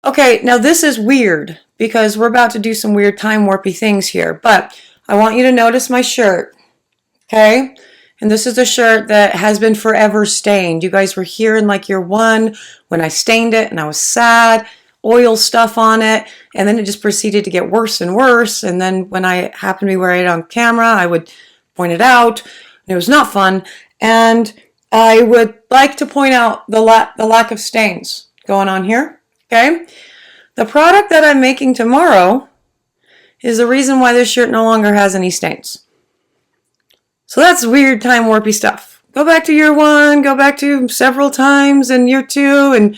Okay, now this is weird because we're about to do some weird time warpy things here, but I want you to notice my shirt, okay? And this is a shirt that has been forever stained. You guys were here in like year one when I stained it and I was sad, oil stuff on it, and then it just proceeded to get worse and worse. And then when I happened to be wearing it on camera, I would point it out, and it was not fun. And I would like to point out the lack of stains going on here, okay? The product that I'm making tomorrow is the reason why this shirt no longer has any stains. So that's weird time warpy stuff. Go back to year one, go back to several times in year two, and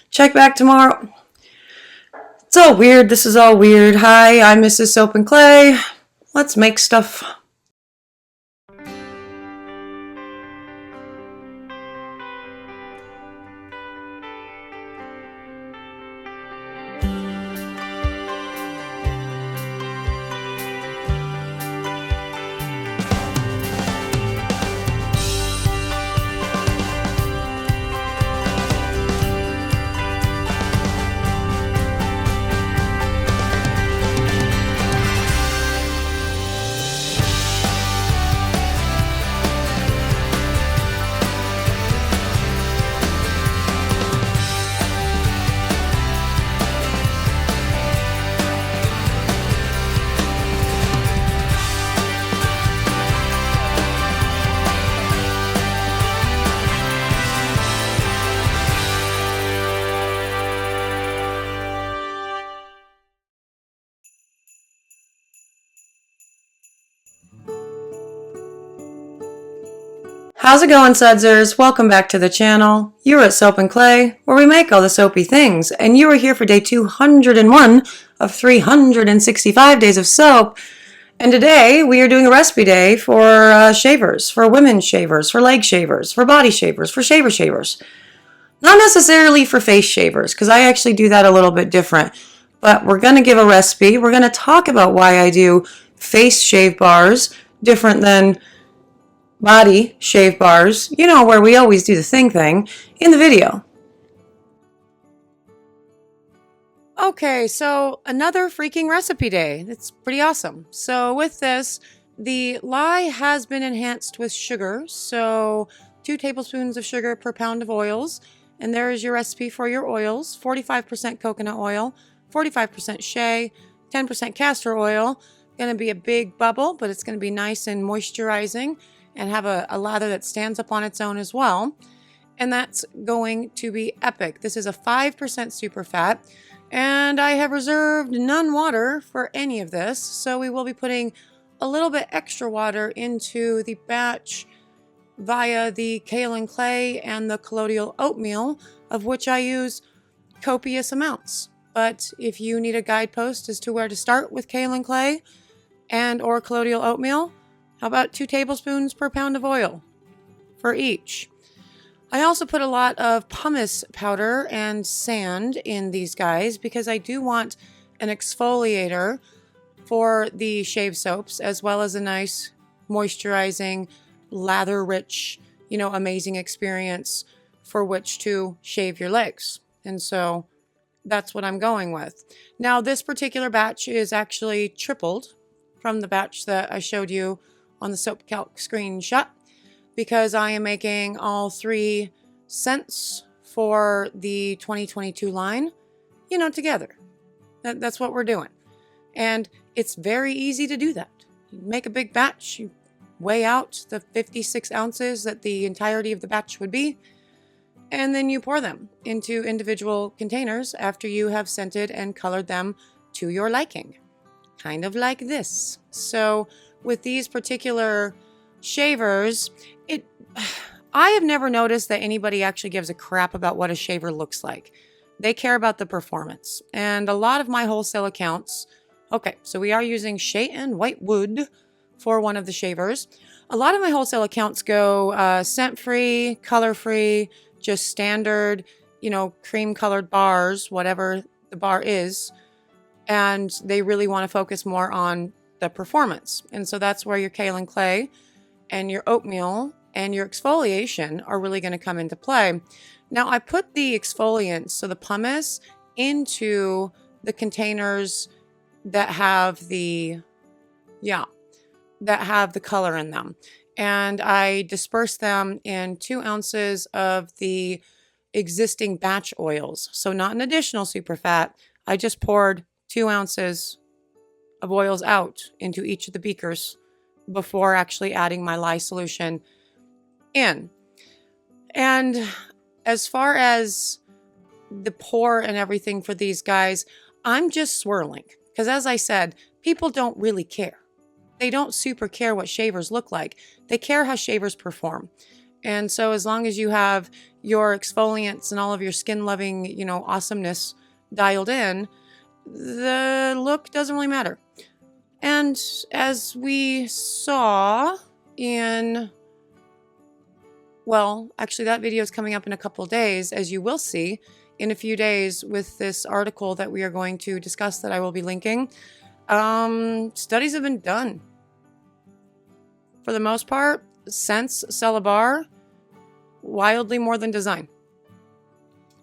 check back tomorrow. It's all weird. This is all weird. Hi, I'm Mrs. Soap and Clay. Let's make stuff. How's it going, Sudsers? Welcome back to the channel. You're at Soap and Clay, where we make all the soapy things, and you are here for day 201 of 365 days of soap. And today we are doing a recipe day for shavers, for women's shavers, for leg shavers, for body shavers, for shavers. Not necessarily for face shavers, because I actually do that a little bit different. But we're going to give a recipe. We're going to talk about why I do face shave bars different than body shave bars, you know, where we always do the thing in the video. Okay, so another freaking recipe day. It's pretty awesome. So with this, the lye has been enhanced with sugar. So 2 tablespoons of sugar per pound of oils. And there is your recipe for your oils. 45% coconut oil, 45% shea, 10% castor oil. Going to be a big bubble, but it's going to be nice and moisturizing and have a lather that stands up on its own as well. And that's going to be epic. This is a 5% super fat, and I have reserved none water for any of this, so we will be putting a little bit extra water into the batch via the kale and clay and the colloidal oatmeal, of which I use copious amounts. But if you need a guidepost as to where to start with kale and clay and or colloidal oatmeal, how about 2 tablespoons per pound of oil for each? I also put a lot of pumice powder and sand in these guys because I do want an exfoliator for the shave soaps, as well as a nice moisturizing, lather-rich, amazing experience for which to shave your legs. And so that's what I'm going with. Now, this particular batch is actually tripled from the batch that I showed you on the soap calc screenshot, because I am making all 3 scents for the 2022 line, together. That's what we're doing. And it's very easy to do that. You make a big batch, you weigh out the 56 ounces that the entirety of the batch would be, and then you pour them into individual containers after you have scented and colored them to your liking. Kind of like this. So with these particular shavers, I have never noticed that anybody actually gives a crap about what a shaver looks like. They care about the performance. And a lot of my wholesale accounts, okay, so we are using shea and white wood for one of the shavers. A lot of my wholesale accounts go scent-free, color-free, just standard, cream-colored bars, whatever the bar is. And they really want to focus more on the performance. And so that's where your kale and clay and your oatmeal and your exfoliation are really going to come into play. Now, I put the exfoliants, so the pumice into the containers that have the, that have the color in them. And I disperse them in 2 ounces of the existing batch oils. So not an additional super fat. I just poured 2 ounces of oils out into each of the beakers before actually adding my lye solution in. And as far as the pour and everything for these guys, I'm just swirling. Because as I said, people don't really care. They don't super care what shavers look like. They care how shavers perform. And so as long as you have your exfoliants and all of your skin-loving, awesomeness dialed in, the look doesn't really matter. And as we saw in, well, actually that video is coming up in a couple of days, as you will see in a few days with this article that we are going to discuss that I will be linking. Studies have been done. For the most part, scents sell a bar wildly more than design.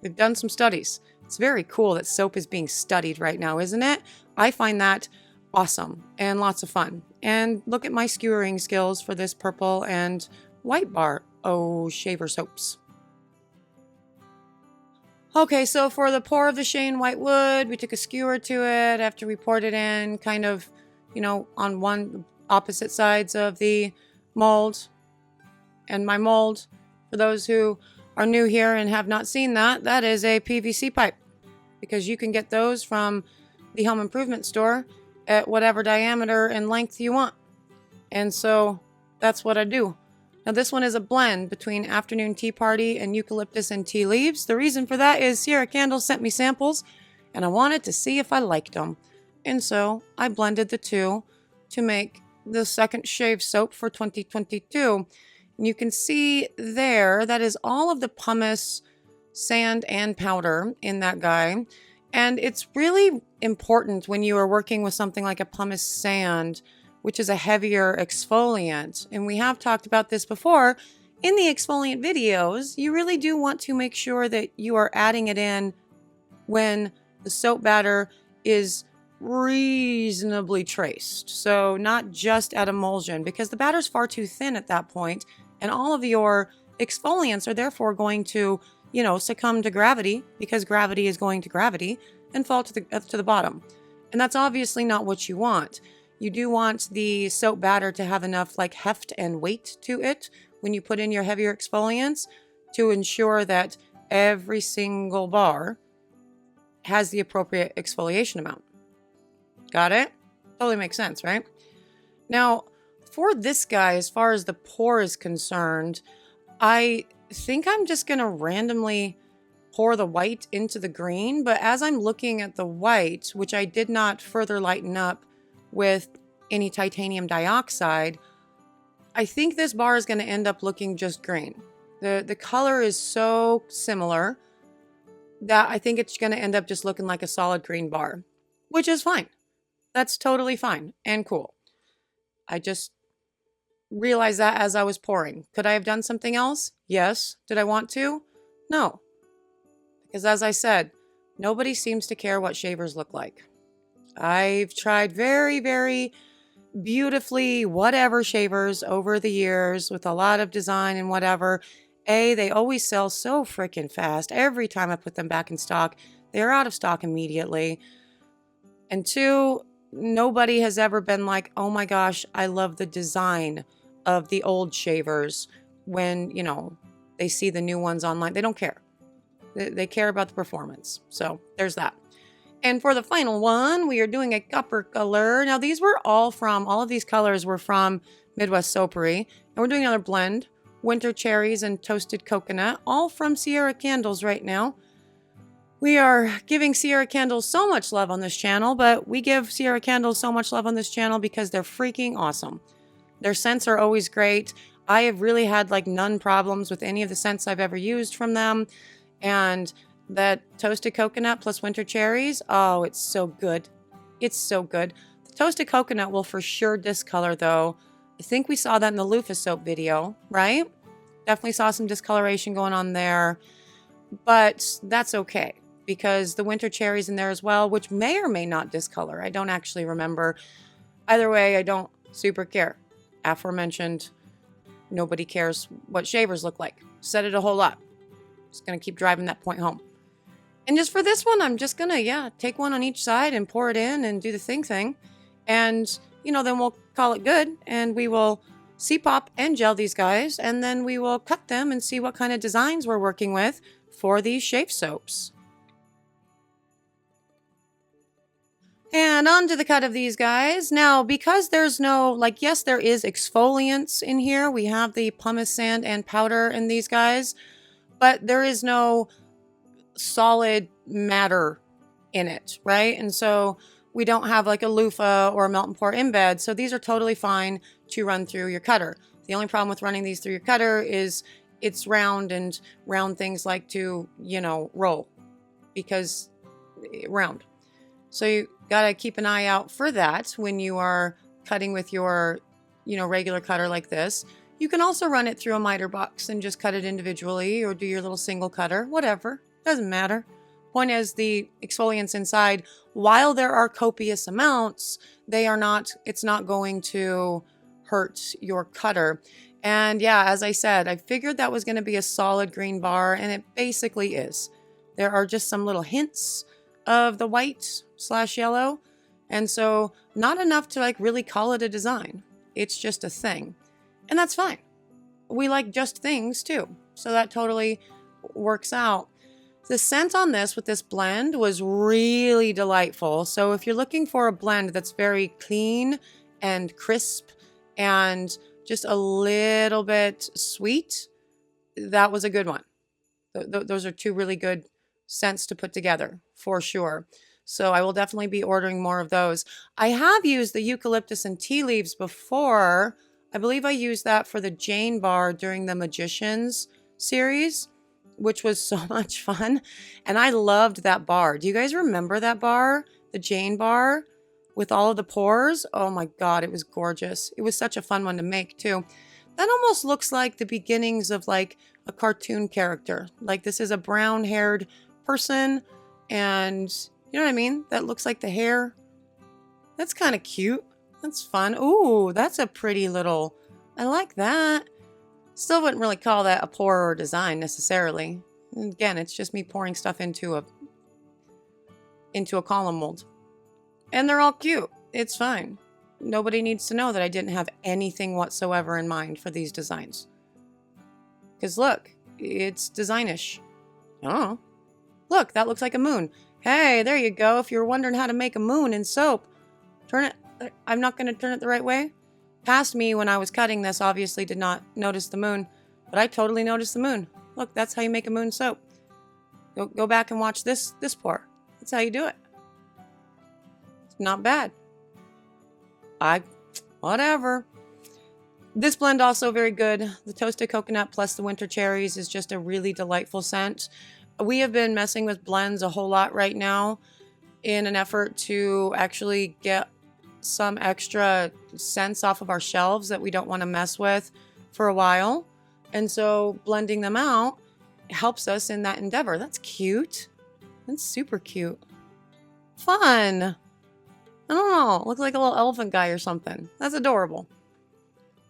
They've done some studies. It's very cool that soap is being studied right now, isn't it? I find that awesome and lots of fun. And look at my skewering skills for this purple and white bar shaver soaps. Okay, so for the pour of the Shane Whitewood, we took a skewer to it after we poured it in, kind of, on one opposite sides of the mold. And my mold, for those who are new here and have not seen that, that is a PVC pipe. Because you can get those from the home improvement store at whatever diameter and length you want. And so that's what I do. Now this one is a blend between Afternoon Tea Party and Eucalyptus and Tea Leaves. The reason for that is Sierra Candle sent me samples and I wanted to see if I liked them. And so I blended the two to make the second shave soap for 2022. And you can see there, that is all of the pumice, sand, and powder in that guy. And it's really important when you are working with something like a pumice sand, which is a heavier exfoliant. And we have talked about this before in the exfoliant videos. You really do want to make sure that you are adding it in when the soap batter is reasonably traced. So not just at emulsion, because the batter's far too thin at that point, and all of your exfoliants are therefore going to, succumb to gravity, because gravity is going to gravity, and fall to the bottom. And that's obviously not what you want. You do want the soap batter to have enough heft and weight to it when you put in your heavier exfoliants to ensure that every single bar has the appropriate exfoliation amount. Got it? Totally makes sense, right? Now, for this guy, as far as the pour is concerned, I think I'm just going to randomly pour the white into the green. But as I'm looking at the white, which I did not further lighten up with any titanium dioxide, I think this bar is going to end up looking just green. The color is so similar that I think it's going to end up just looking like a solid green bar, which is fine. That's totally fine and cool. I just realized that as I was pouring. Could I have done something else? Yes. Did I want to? No. Because as I said, nobody seems to care what shavers look like. I've tried very, very beautifully whatever shavers over the years with a lot of design and whatever. They always sell so freaking fast. Every time I put them back in stock, they're out of stock immediately. And 2, nobody has ever been like, oh my gosh, I love the design of the old shavers when, they see the new ones online. They don't care. They care about the performance. So there's that. And for the final one, we are doing a copper color. Now, all of these colors were from Midwest Soapery. And we're doing another blend, winter cherries and toasted coconut, all from Sierra Candles right now. We are giving Sierra Candles so much love on this channel, but we give Sierra Candles so much love on this channel because they're freaking awesome. Their scents are always great. I have really had none problems with any of the scents I've ever used from them. And that toasted coconut plus winter cherries, oh, it's so good. It's so good. The toasted coconut will for sure discolor though. I think we saw that in the loofah soap video, right? Definitely saw some discoloration going on there. But that's okay, because the winter cherry's in there as well, which may or may not discolor. I don't actually remember. Either way, I don't super care. Aforementioned, nobody cares what shavers look like. Said it a whole lot. Just gonna keep driving that point home. And just for this one, I'm just gonna, take one on each side and pour it in and do the thing. And, then we'll call it good, and we will C-pop and gel these guys, and then we will cut them and see what kind of designs we're working with for these shave soaps. And on to the cut of these guys. Now, because there's no, yes, there is exfoliants in here. We have the pumice sand and powder in these guys, but there is no solid matter in it, right? And so we don't have like a loofah or a melt and pour embed. So these are totally fine to run through your cutter. The only problem with running these through your cutter is it's round, and round things like to, roll because round. So you got to keep an eye out for that when you are cutting with your, regular cutter like this. You can also run it through a miter box and just cut it individually, or do your little single cutter, whatever. Doesn't matter. Point is, the exfoliants inside, while there are copious amounts, it's not going to hurt your cutter. And yeah, as I said, I figured that was going to be a solid green bar, and it basically is. There are just some little hints of the white/yellow, and so not enough to really call it a design. It's just a thing, and that's fine. We like just things too, so that totally works out. The scent on this with this blend was really delightful. So if you're looking for a blend that's very clean and crisp and just a little bit sweet, that was a good one. Those are two really good scents to put together for sure. So I will definitely be ordering more of those. I have used the eucalyptus and tea leaves before. I believe I used that for the Jane bar during the Magicians series, which was so much fun. And I loved that bar. Do you guys remember that bar? The Jane bar with all of the pores? Oh my God, it was gorgeous. It was such a fun one to make too. That almost looks like the beginnings of a cartoon character. This is a brown-haired person, and you know what I mean? That looks like the hair. That's kind of cute. That's fun. Ooh, that's a pretty little, I like that. Still wouldn't really call that a pour or design necessarily. Again, it's just me pouring stuff into a column mold. And they're all cute. It's fine. Nobody needs to know that I didn't have anything whatsoever in mind for these designs. Because look, it's designish. Oh, look, that looks like a moon. Hey, there you go. If you're wondering how to make a moon in soap, turn it. I'm not going to turn it the right way. Past me when I was cutting this obviously did not notice the moon, but I totally noticed the moon. Look, that's how you make a moon soap. Go back and watch this pour. That's how you do it. It's not bad. Whatever. This blend also very good. The toasted coconut plus the winter cherries is just a really delightful scent. We have been messing with blends a whole lot right now in an effort to actually get some extra scents off of our shelves that we don't want to mess with for a while. And so blending them out helps us in that endeavor. That's cute. That's super cute. Fun. I don't know. Looks like a little elephant guy or something. That's adorable.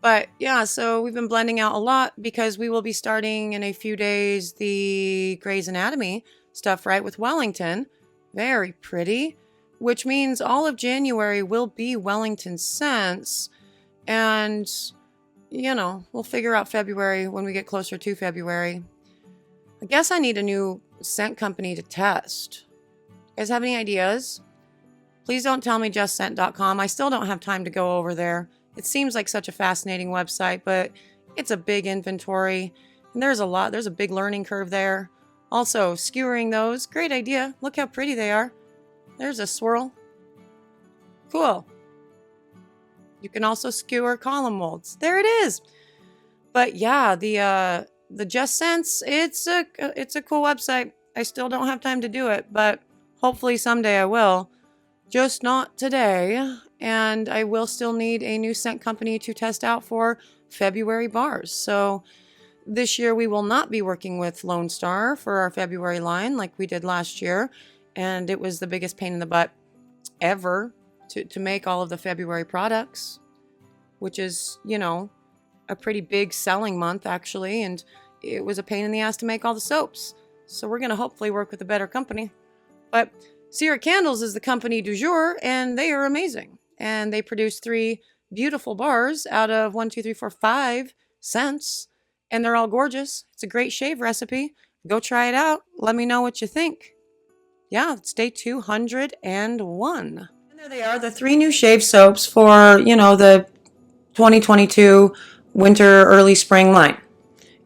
But yeah, so we've been blending out a lot because we will be starting in a few days the Grey's Anatomy stuff, right, with Wellington. Very pretty. Which means all of January will be Wellington scents. And, we'll figure out February when we get closer to February. I guess I need a new scent company to test. You guys have any ideas? Please don't tell me justscent.com. I still don't have time to go over there. It seems like such a fascinating website, but it's a big inventory. And there's a big learning curve there. Also, skewering those, great idea. Look how pretty they are. There's a swirl. Cool. You can also skewer column molds. There it is. But yeah, the Just Scents, it's a cool website. I still don't have time to do it, but hopefully someday I will. Just not today. And I will still need a new scent company to test out for February bars. So this year we will not be working with Lone Star for our February line like we did last year. And it was the biggest pain in the butt ever to make all of the February products, which is, you know, a pretty big selling month actually. And it was a pain in the ass to make all the soaps. So we're going to hopefully work with a better company. But Sierra Candles is the company du jour, and they are amazing. And they produce 3 beautiful bars out of 5 scents. And they're all gorgeous. It's a great shave recipe. Go try it out. Let me know what you think. Yeah, it's day 201. And there they are, the 3 new shave soaps for, you know, the 2022 winter, early spring line.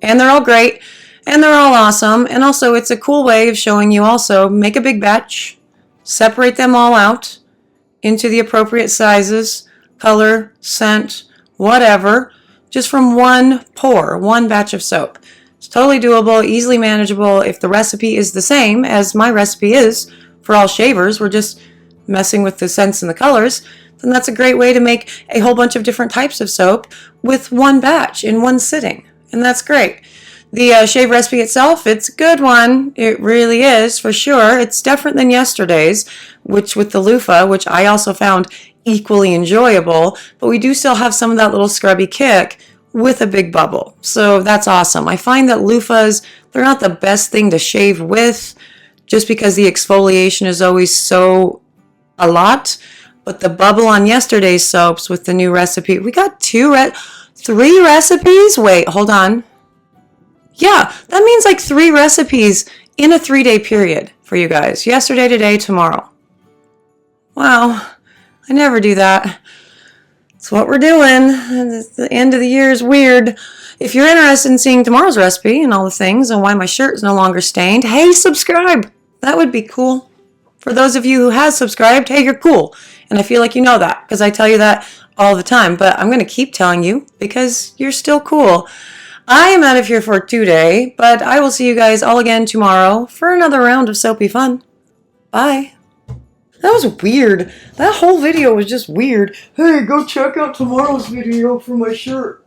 And they're all great. And they're all awesome. And also, it's a cool way of showing you also make a big batch, separate them all out into the appropriate sizes, color, scent, whatever, just from one pour, one batch of soap. It's totally doable, easily manageable. If the recipe is the same as my recipe is for all shavers, we're just messing with the scents and the colors, then that's a great way to make a whole bunch of different types of soap with one batch in one sitting. And that's great. The shave recipe itself, it's a good one. It really is, for sure. It's different than yesterday's, which with the loofah, which I also found equally enjoyable, but we do still have some of that little scrubby kick with a big bubble. So that's awesome. I find that loofahs, they're not the best thing to shave with, just because the exfoliation is always so a lot. But the bubble on yesterday's soaps with the new recipe, we got 3 recipes? Wait, hold on. Yeah, that means like 3 recipes in a 3-day period for you guys. Yesterday, today, tomorrow. Wow, I never do that. It's what we're doing. The end of the year is weird. If you're interested in seeing tomorrow's recipe and all the things and why my shirt is no longer stained, hey, subscribe. That would be cool. For those of you who have subscribed, hey, you're cool. And I feel like you know that because I tell you that all the time. But I'm going to keep telling you because you're still cool. I am out of here for today, but I will see you guys all again tomorrow for another round of soapy fun. Bye. That was weird. That whole video was just weird. Hey, go check out tomorrow's video for my shirt.